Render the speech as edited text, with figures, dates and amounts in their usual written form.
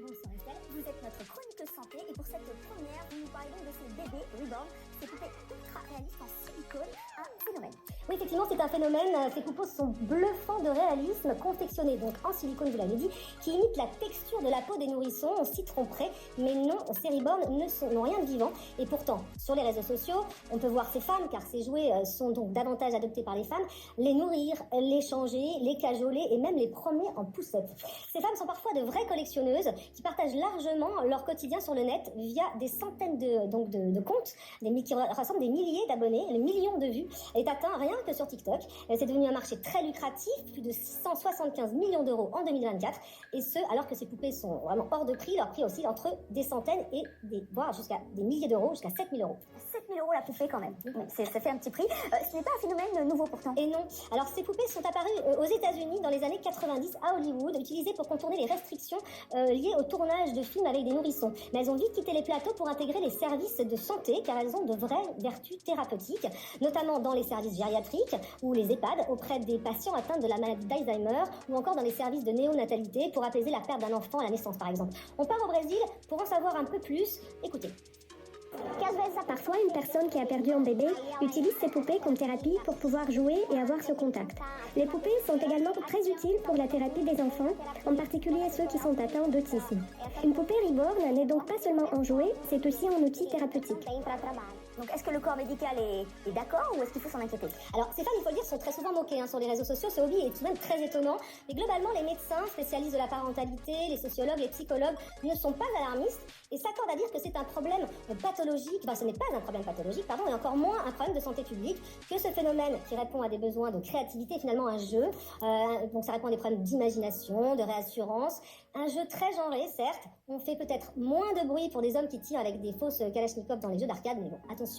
Bonsoir Estelle, vous êtes notre chroniqueuse santé et pour cette première, vous nous parlez donc de ces bébés Reborn, ces poupées ultra réalistes en silicone, un phénomène. Oui, effectivement, c'est un phénomène. Ces poupées sont bluffants de réalisme, confectionnés donc en silicone, vous l'avez dit, qui imitent la texture de la peau des nourrissons. On s'y tromperait, mais non, ces Reborn n'ont rien de vivant. Et pourtant, sur les réseaux sociaux, on peut voir ces femmes, car ces jouets sont donc davantage adoptés par les femmes, les nourrir, les changer, les cajoler et même les promener en poussette. Ces femmes sont parfois de vraies collectionneuses qui partagent largement leur quotidien sur le net via des centaines de comptes, qui rassemblent des milliers d'abonnés, les millions de vues, est atteint rien que sur TikTok. C'est devenu un marché très lucratif, plus de 675 millions d'euros en 2024, et ce, alors que ces poupées sont vraiment hors de prix. Leur prix aussi entre des centaines et voire jusqu'à des milliers d'euros, jusqu'à 7 000 euros. 7 000 euros la poupée quand même, ça fait un petit prix. Ce n'est pas un phénomène nouveau pourtant. Et non, alors ces poupées sont apparues aux États-Unis dans les années 90 à Hollywood, utilisées pour contourner les restrictions liées au tournage de films avec des nourrissons. Mais elles ont vite quitté les plateaux pour intégrer les services de santé, car elles ont de vraies vertus thérapeutiques, notamment dans les services gériatriques ou les EHPAD auprès des patients atteints de la maladie d'Alzheimer, ou encore dans les services de néonatalité pour apaiser la perte d'un enfant à la naissance par exemple. On part au Brésil pour en savoir un peu plus. Écoutez. Parfois, une personne qui a perdu un bébé utilise ses poupées comme thérapie pour pouvoir jouer et avoir ce contact. Les poupées sont également très utiles pour la thérapie des enfants, en particulier ceux qui sont atteints d'autisme. Une poupée Reborn n'est donc pas seulement un jouet, c'est aussi un outil thérapeutique. Donc est-ce que le corps médical est d'accord ou est-ce qu'il faut s'en inquiéter? Alors ces femmes, il faut le dire, sont très souvent moquées sur les réseaux sociaux. Ce hobby est tout de même très étonnant. Mais globalement, les médecins, spécialistes de la parentalité, les sociologues, les psychologues ne sont pas alarmistes et s'accordent à dire que c'est un problème pathologique. Enfin, ce n'est pas un problème pathologique, pardon, et encore moins un problème de santé publique, que ce phénomène qui répond à des besoins de créativité est finalement un jeu. Donc ça répond à des problèmes d'imagination, de réassurance. Un jeu très genré, certes. On fait peut-être moins de bruit pour des hommes qui tirent avec des fausses kalachnikovs dans les jeux d'arcade, mais bon, attention.